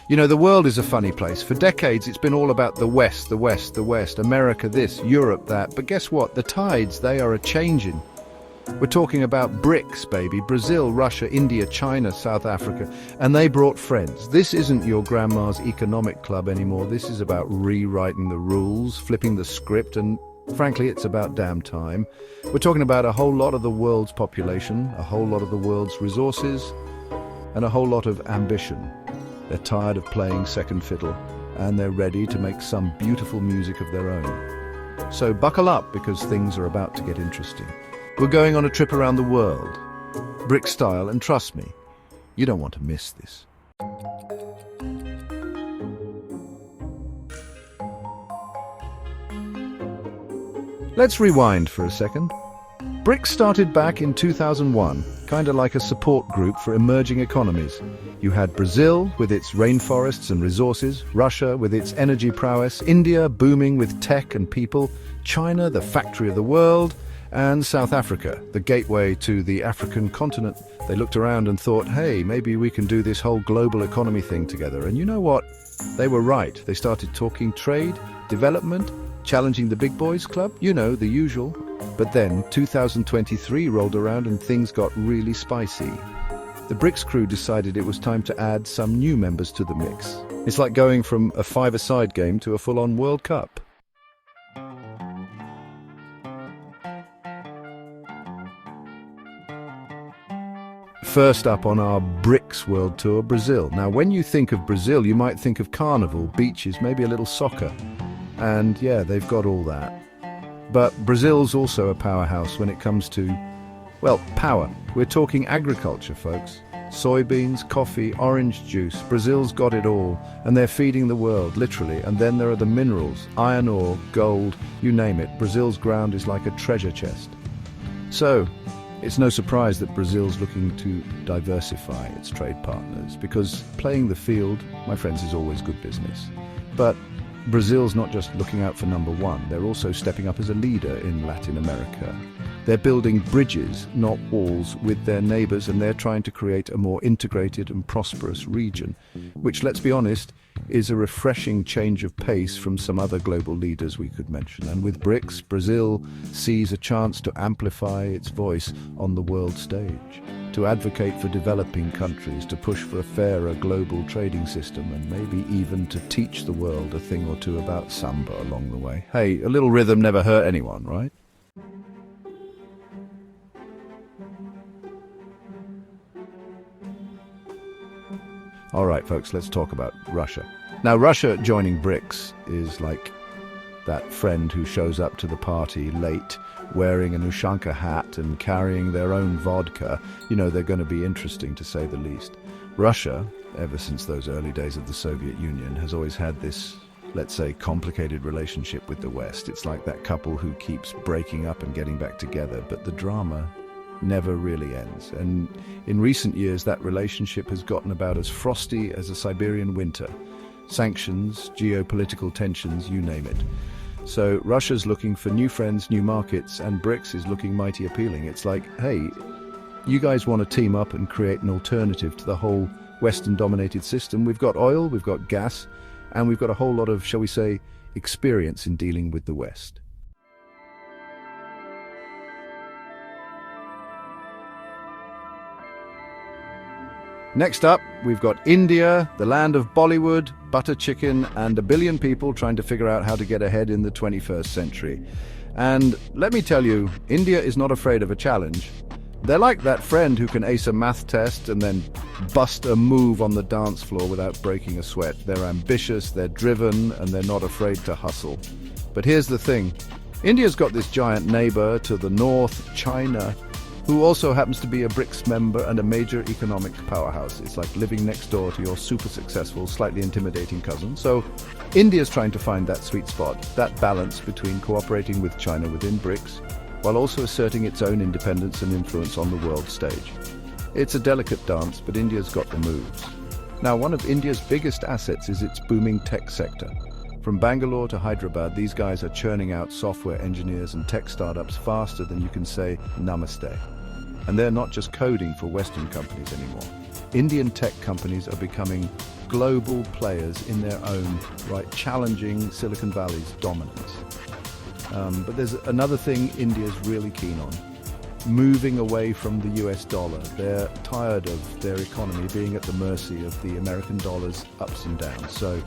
You know, the world is a funny place. For decades, it's been all about the West, the West, the West, America this, Europe that. But guess what? The tides, they are a-changing. We're talking about BRICS, baby. Brazil, Russia, India, China, South Africa. And they brought friends. This isn't your grandma's economic club anymore. This is about rewriting the rules, flipping the script, and frankly, it's about damn time. We're talking about a whole lot of the world's population, a whole lot of the world's resources, and a whole lot of ambition. They're tired of playing second fiddle, and they're ready to make some beautiful music of their own. So buckle up, because things are about to get interesting. We're going on a trip around the world, BRICS style, and trust me, you don't want to miss this. Let's rewind for a second. BRICS started back in 2001, kind of like a support group for emerging economies. You had Brazil with its rainforests and resources, Russia with its energy prowess, India booming with tech and people, China, the factory of the world, and South Africa, the gateway to the African continent. They looked around and thought, hey, maybe we can do this whole global economy thing together. And you know what? They were right. They started talking trade, development, challenging the big boys club, you know, the usual. But then 2023 rolled around and things got really spicy. The BRICS crew decided it was time to add some new members to the mix. It's like going from a five-a-side game to a full-on World Cup. First up on our BRICS World Tour, Brazil. Now, when you think of Brazil, you might think of carnival, beaches, maybe a little soccer. And yeah, they've got all that. But Brazil's also a powerhouse when it comes to, well, power. We're talking agriculture, folks. Soybeans, coffee, orange juice. Brazil's got it all, and they're feeding the world, literally. And then there are the minerals, iron ore, gold, you name it. Brazil's ground is like a treasure chest. So, it's no surprise that Brazil's looking to diversify its trade partners, because playing the field, my friends, is always good business. But Brazil's not just looking out for number one, they're also stepping up as a leader in Latin America. They're building bridges, not walls, with their neighbors, and they're trying to create a more integrated and prosperous region, which, let's be honest, is a refreshing change of pace from some other global leaders we could mention. And with BRICS, Brazil sees a chance to amplify its voice on the world stage, to advocate for developing countries, to push for a fairer global trading system, and maybe even to teach the world a thing or two about samba along the way. Hey, a little rhythm never hurt anyone, right? All right, folks, let's talk about Russia. Now, Russia joining BRICS is like that friend who shows up to the party late, wearing an Ushanka hat and carrying their own vodka. You know, they're going to be interesting, to say the least. Russia, ever since those early days of the Soviet Union, has always had this, let's say, complicated relationship with the West. It's like that couple who keeps breaking up and getting back together, but the drama never really ends. And in recent years, that relationship has gotten about as frosty as a Siberian winter. Sanctions, geopolitical tensions, you name it. So Russia's looking for new friends, new markets, and BRICS is looking mighty appealing. It's like, hey, you guys want to team up and create an alternative to the whole Western-dominated system. We've got oil, we've got gas, and we've got a whole lot of, shall we say, experience in dealing with the West. Next up, we've got India, the land of Bollywood, butter chicken, and a billion people trying to figure out how to get ahead in the 21st century. And let me tell you, India is not afraid of a challenge. They're like that friend who can ace a math test and then bust a move on the dance floor without breaking a sweat. They're ambitious, they're driven, and they're not afraid to hustle. But here's the thing. India's got this giant neighbor to the north, China, who also happens to be a BRICS member and a major economic powerhouse. It's like living next door to your super successful, slightly intimidating cousin. So India's trying to find that sweet spot, that balance between cooperating with China within BRICS, while also asserting its own independence and influence on the world stage. It's a delicate dance, but India's got the moves. Now, one of India's biggest assets is its booming tech sector. From Bangalore to Hyderabad, these guys are churning out software engineers and tech startups faster than you can say namaste. And they're not just coding for Western companies anymore. Indian tech companies are becoming global players in their own right, challenging Silicon Valley's dominance. But there's another thing India's really keen on: moving away from the US dollar. They're tired of their economy being at the mercy of the American dollar's ups and downs. So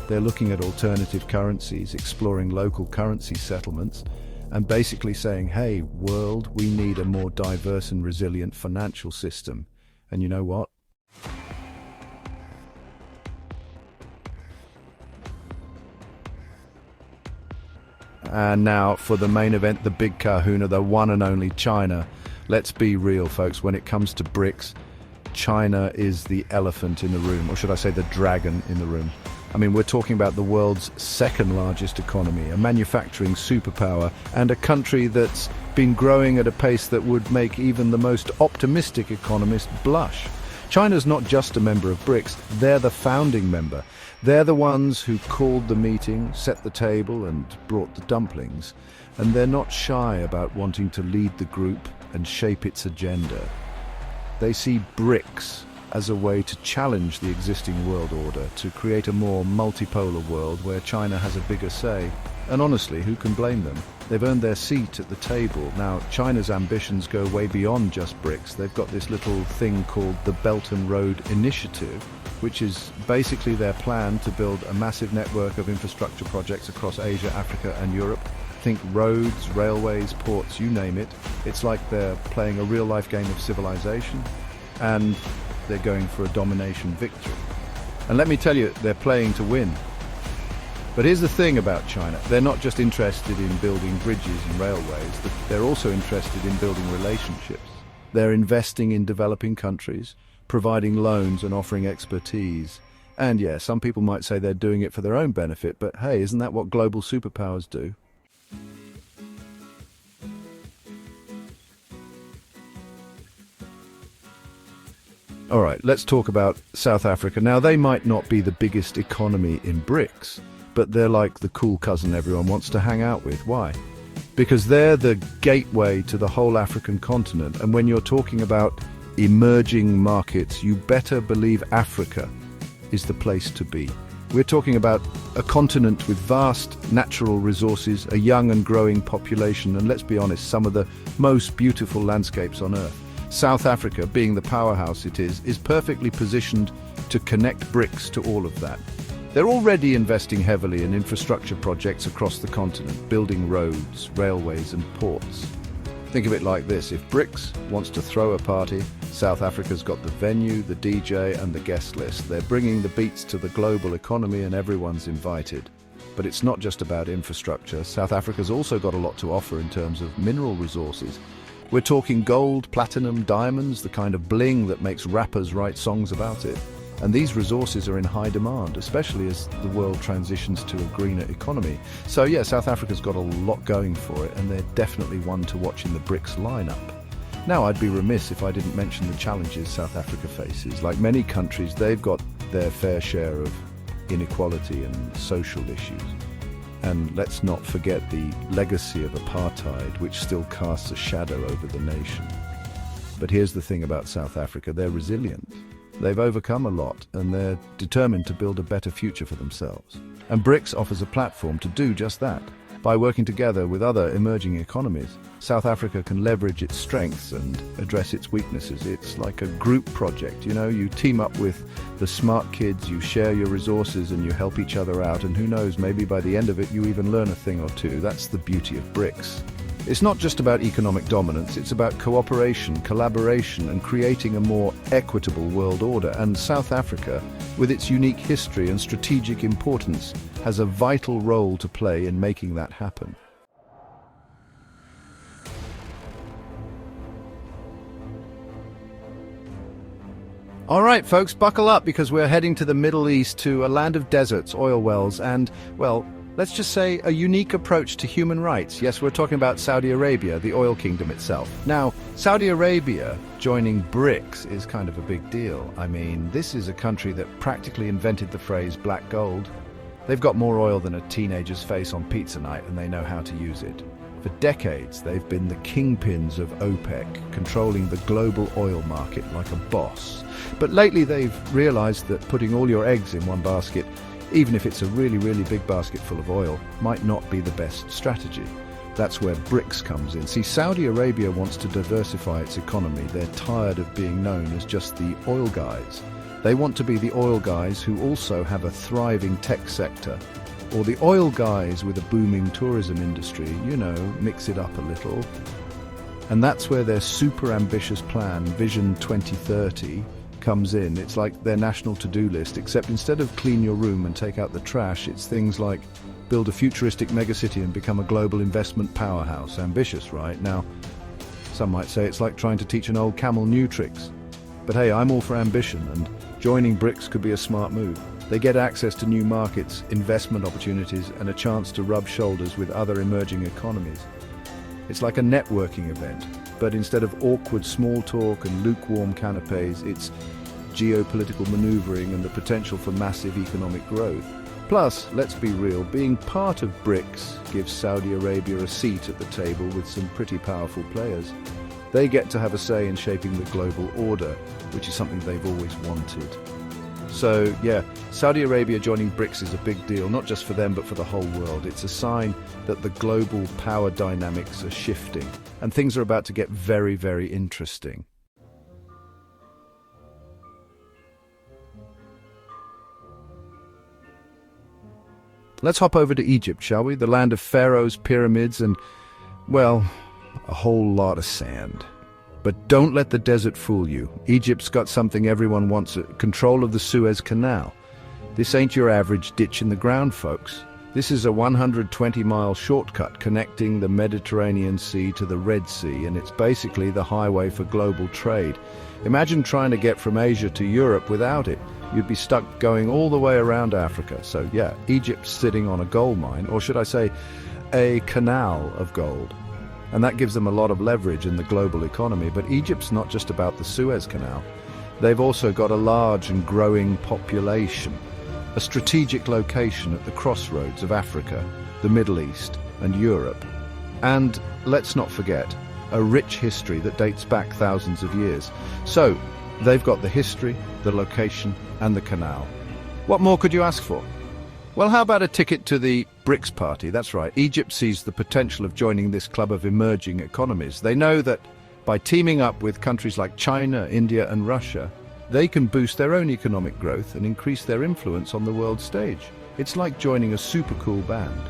they're looking at alternative currencies, exploring local currency settlements, and basically saying, hey, world, we need a more diverse and resilient financial system. And you know what? And now for the main event, the big kahuna, the one and only China. Let's be real, folks. When it comes to BRICS, China is the elephant in the room, or should I say the dragon in the room. I mean, we're talking about the world's second largest economy, a manufacturing superpower, and a country that's been growing at a pace that would make even the most optimistic economist blush. China's not just a member of BRICS, they're the founding member. They're the ones who called the meeting, set the table, and brought the dumplings. And they're not shy about wanting to lead the group and shape its agenda. They see BRICS as a way to challenge the existing world order, to create a more multipolar world where China has a bigger say. And honestly, who can blame them? They've earned their seat at the table. Now, China's ambitions go way beyond just BRICS. They've got this little thing called the Belt and Road Initiative, which is basically their plan to build a massive network of infrastructure projects across Asia, Africa, and Europe. Think roads, railways, ports, you name it. It's like they're playing a real-life game of civilization, and they're going for a domination victory. And let me tell you, they're playing to win. But here's the thing about China. They're not just interested in building bridges and railways, they're also interested in building relationships. They're investing in developing countries, providing loans and offering expertise. And yeah, some people might say they're doing it for their own benefit, but hey, isn't that what global superpowers do? All right, let's talk about South Africa. Now, they might not be the biggest economy in BRICS, but they're like the cool cousin everyone wants to hang out with. Why? Because they're the gateway to the whole African continent. And when you're talking about emerging markets, you better believe Africa is the place to be. We're talking about a continent with vast natural resources, a young and growing population, and let's be honest, some of the most beautiful landscapes on Earth. South Africa, being the powerhouse it is perfectly positioned to connect BRICS to all of that. They're already investing heavily in infrastructure projects across the continent, building roads, railways and ports. Think of it like this: if BRICS wants to throw a party, South Africa's got the venue, the DJ and the guest list. They're bringing the beats to the global economy and everyone's invited. But it's not just about infrastructure. South Africa's also got a lot to offer in terms of mineral resources. We're talking gold, platinum, diamonds, the kind of bling that makes rappers write songs about it. And these resources are in high demand, especially as the world transitions to a greener economy. So yeah, South Africa's got a lot going for it, and they're definitely one to watch in the BRICS lineup. Now, I'd be remiss if I didn't mention the challenges South Africa faces. Like many countries, they've got their fair share of inequality and social issues. And let's not forget the legacy of apartheid, which still casts a shadow over the nation. But here's the thing about South Africa: they're resilient. They've overcome a lot, and they're determined to build a better future for themselves. And BRICS offers a platform to do just that. By working together with other emerging economies, South Africa can leverage its strengths and address its weaknesses. It's like a group project, you know, you team up with the smart kids, you share your resources and you help each other out, and who knows, maybe by the end of it you even learn a thing or two. That's the beauty of BRICS. It's not just about economic dominance, it's about cooperation, collaboration, and creating a more equitable world order. And South Africa, with its unique history and strategic importance, has a vital role to play in making that happen. All right, folks, buckle up, because we're heading to the Middle East, to a land of deserts, oil wells, and, well, let's just say a unique approach to human rights. Yes, we're talking about Saudi Arabia, the oil kingdom itself. Now, Saudi Arabia joining BRICS is kind of a big deal. I mean, this is a country that practically invented the phrase black gold. They've got more oil than a teenager's face on pizza night, and they know how to use it. For decades, they've been the kingpins of OPEC, controlling the global oil market like a boss. But lately they've realized that putting all your eggs in one basket, even if it's a really, really big basket full of oil, might not be the best strategy. That's where BRICS comes in. See, Saudi Arabia wants to diversify its economy. They're tired of being known as just the oil guys. They want to be the oil guys who also have a thriving tech sector, or the oil guys with a booming tourism industry, mix it up a little. And that's where their super ambitious plan, Vision 2030, comes in. It's like their national to-do list, except instead of clean your room and take out the trash, it's things like build a futuristic megacity and become a global investment powerhouse. Ambitious, right? Now, some might say it's like trying to teach an old camel new tricks. But hey, I'm all for ambition, and joining BRICS could be a smart move. They get access to new markets, investment opportunities, and a chance to rub shoulders with other emerging economies. It's like a networking event, but instead of awkward small talk and lukewarm canapes, it's geopolitical maneuvering and the potential for massive economic growth. Plus, let's be real, being part of BRICS gives Saudi Arabia a seat at the table with some pretty powerful players. They get to have a say in shaping the global order, which is something they've always wanted. So, yeah, Saudi Arabia joining BRICS is a big deal, not just for them, but for the whole world. It's a sign that the global power dynamics are shifting, and things are about to get very, very interesting. Let's hop over to Egypt, shall we? The land of pharaohs, pyramids, and, well, a whole lot of sand. But don't let the desert fool you. Egypt's got something everyone wants, control of the Suez Canal. This ain't your average ditch in the ground, folks. This is a 120-mile shortcut connecting the Mediterranean Sea to the Red Sea, and it's basically the highway for global trade. Imagine trying to get from Asia to Europe without it. You'd be stuck going all the way around Africa. So yeah, Egypt's sitting on a gold mine, or should I say, a canal of gold. And that gives them a lot of leverage in the global economy. But Egypt's not just about the Suez Canal. They've also got a large and growing population, a strategic location at the crossroads of Africa, the Middle East, and Europe. And let's not forget, a rich history that dates back thousands of years. So, they've got the history, the location, and the canal. What more could you ask for? Well, how about a ticket to the BRICS party? That's right, Egypt sees the potential of joining this club of emerging economies. They know that by teaming up with countries like China, India, and Russia, they can boost their own economic growth and increase their influence on the world stage. It's like joining a super cool band.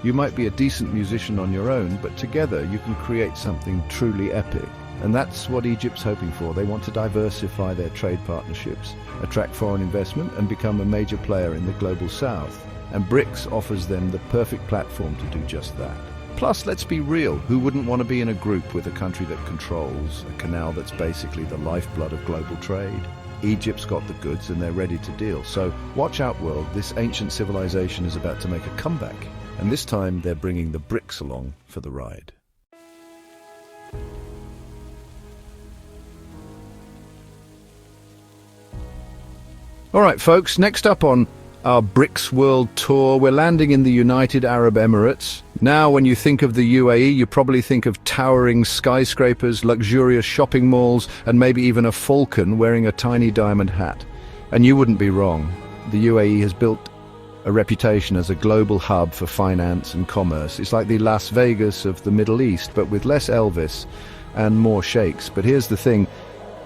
You might be a decent musician on your own, but together you can create something truly epic. And that's what Egypt's hoping for. They want to diversify their trade partnerships, attract foreign investment, and become a major player in the global south. And BRICS offers them the perfect platform to do just that. Plus, let's be real, who wouldn't want to be in a group with a country that controls a canal that's basically the lifeblood of global trade? Egypt's got the goods and they're ready to deal. So watch out, world, this ancient civilization is about to make a comeback. And this time they're bringing the BRICS along for the ride. All right, folks, next up on our BRICS World Tour, we're landing in the United Arab Emirates. Now, when you think of the UAE, you probably think of towering skyscrapers, luxurious shopping malls, and maybe even a falcon wearing a tiny diamond hat. And you wouldn't be wrong. The UAE has built a reputation as a global hub for finance and commerce. It's like the Las Vegas of the Middle East, but with less Elvis and more sheikhs. But here's the thing.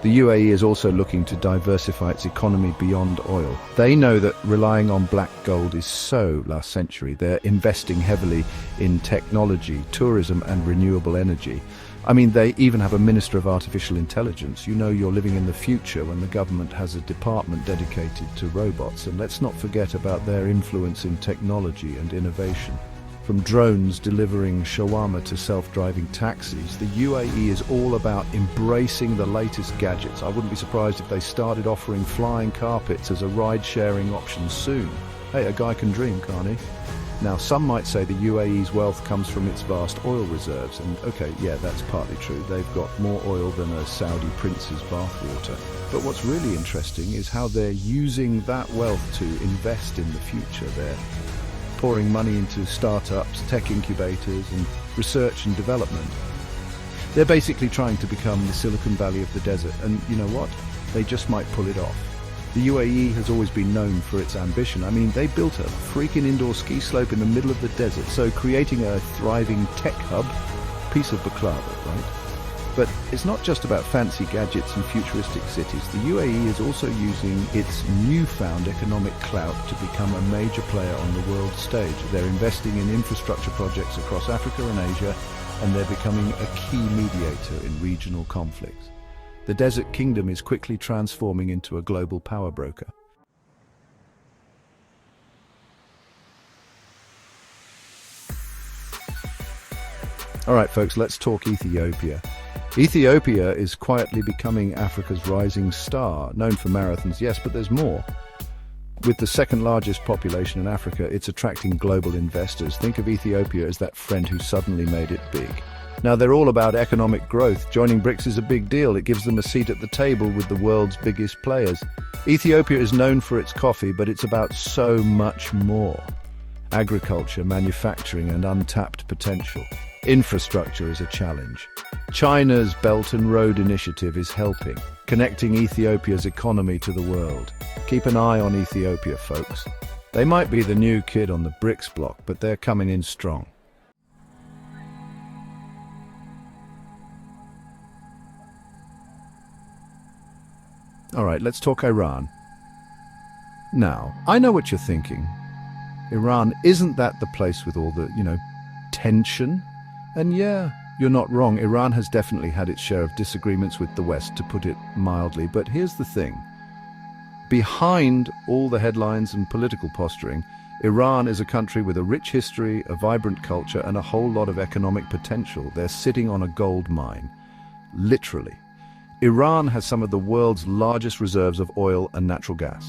The UAE is also looking to diversify its economy beyond oil. They know that relying on black gold is so last century. They're investing heavily in technology, tourism, and renewable energy. I mean, they even have a Minister of Artificial Intelligence. You know you're living in the future when the government has a department dedicated to robots. And let's not forget about their influence in technology and innovation. From drones delivering shawarma to self-driving taxis, the UAE is all about embracing the latest gadgets. I wouldn't be surprised if they started offering flying carpets as a ride-sharing option soon. Hey, a guy can dream, can't he? Now, some might say the UAE's wealth comes from its vast oil reserves, and okay, yeah, that's partly true. They've got more oil than a Saudi prince's bathwater. But what's really interesting is how they're using that wealth to invest in the future. They're pouring money into startups, tech incubators, and research and development. They're basically trying to become the Silicon Valley of the desert, and you know what? They just might pull it off. The UAE has always been known for its ambition. I mean, they built a freaking indoor ski slope in the middle of the desert, so creating a thriving tech hub, piece of baklava, right? But it's not just about fancy gadgets and futuristic cities. The UAE is also using its newfound economic clout to become a major player on the world stage. They're investing in infrastructure projects across Africa and Asia, and they're becoming a key mediator in regional conflicts. The Desert Kingdom is quickly transforming into a global power broker. All right, folks, let's talk Ethiopia. Ethiopia is quietly becoming Africa's rising star, known for marathons, yes, but there's more. With the second largest population in Africa, it's attracting global investors. Think of Ethiopia as that friend who suddenly made it big. Now, they're all about economic growth. Joining BRICS is a big deal. It gives them a seat at the table with the world's biggest players. Ethiopia is known for its coffee, but it's about so much more. Agriculture, manufacturing, and untapped potential. Infrastructure is a challenge. China's Belt and Road Initiative is helping, connecting Ethiopia's economy to the world. Keep an eye on Ethiopia, folks. They might be the new kid on the BRICS block, but they're coming in strong. All right, let's talk Iran. Now, I know what you're thinking. Iran, isn't that the place with all the, tension? And yeah, you're not wrong. Iran has definitely had its share of disagreements with the West, to put it mildly. But here's the thing. Behind all the headlines and political posturing, Iran is a country with a rich history, a vibrant culture, and a whole lot of economic potential. They're sitting on a gold mine. Literally. Iran has some of the world's largest reserves of oil and natural gas.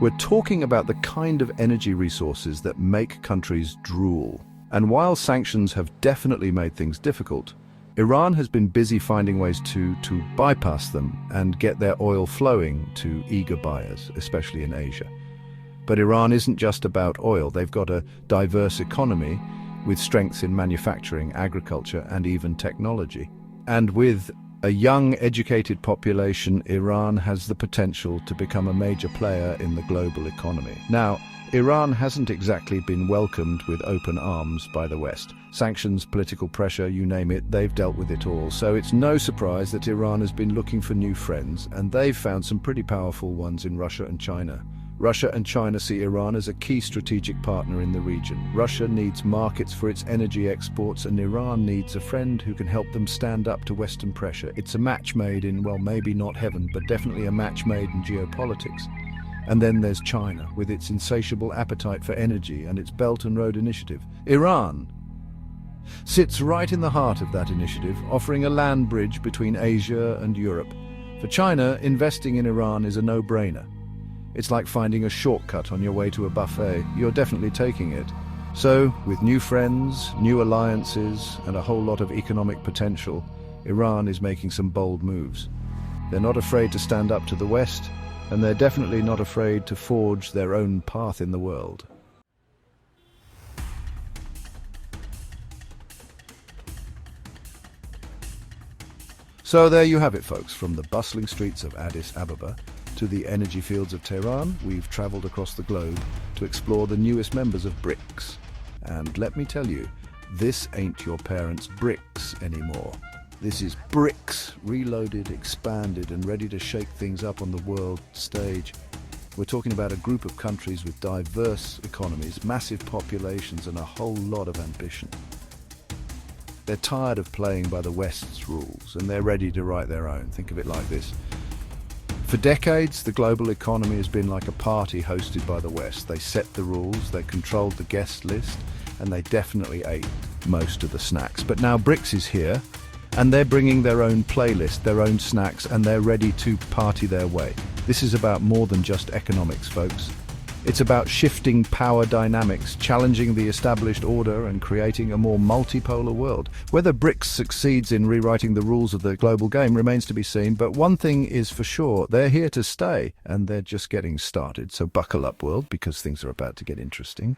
We're talking about the kind of energy resources that make countries drool. And while sanctions have definitely made things difficult, Iran has been busy finding ways to bypass them and get their oil flowing to eager buyers, especially in Asia. But Iran isn't just about oil. They've got a diverse economy with strengths in manufacturing, agriculture, and even technology. And with a young, educated population, Iran has the potential to become a major player in the global economy. Now, Iran hasn't exactly been welcomed with open arms by the West. Sanctions, political pressure, you name it, they've dealt with it all. So it's no surprise that Iran has been looking for new friends, and they've found some pretty powerful ones in Russia and China. Russia and China see Iran as a key strategic partner in the region. Russia needs markets for its energy exports, and Iran needs a friend who can help them stand up to Western pressure. It's a match made in, well, maybe not heaven, but definitely a match made in geopolitics. And then there's China, with its insatiable appetite for energy and its Belt and Road Initiative. Iran sits right in the heart of that initiative, offering a land bridge between Asia and Europe. For China, investing in Iran is a no-brainer. It's like finding a shortcut on your way to a buffet. You're definitely taking it. So, with new friends, new alliances, and a whole lot of economic potential, Iran is making some bold moves. They're not afraid to stand up to the West, and they're definitely not afraid to forge their own path in the world. So there you have it, folks. From the bustling streets of Addis Ababa to the energy fields of Tehran, we've traveled across the globe to explore the newest members of BRICS. And let me tell you, this ain't your parents' BRICS anymore. This is BRICS, reloaded, expanded, and ready to shake things up on the world stage. We're talking about a group of countries with diverse economies, massive populations, and a whole lot of ambition. They're tired of playing by the West's rules, and they're ready to write their own. Think of it like this. For decades, the global economy has been like a party hosted by the West. They set the rules, they controlled the guest list, and they definitely ate most of the snacks. But now BRICS is here, and they're bringing their own playlist, their own snacks, and they're ready to party their way. This is about more than just economics, folks. It's about shifting power dynamics, challenging the established order, and creating a more multipolar world. Whether BRICS succeeds in rewriting the rules of the global game remains to be seen, but one thing is for sure, they're here to stay, and they're just getting started. So buckle up, world, because things are about to get interesting.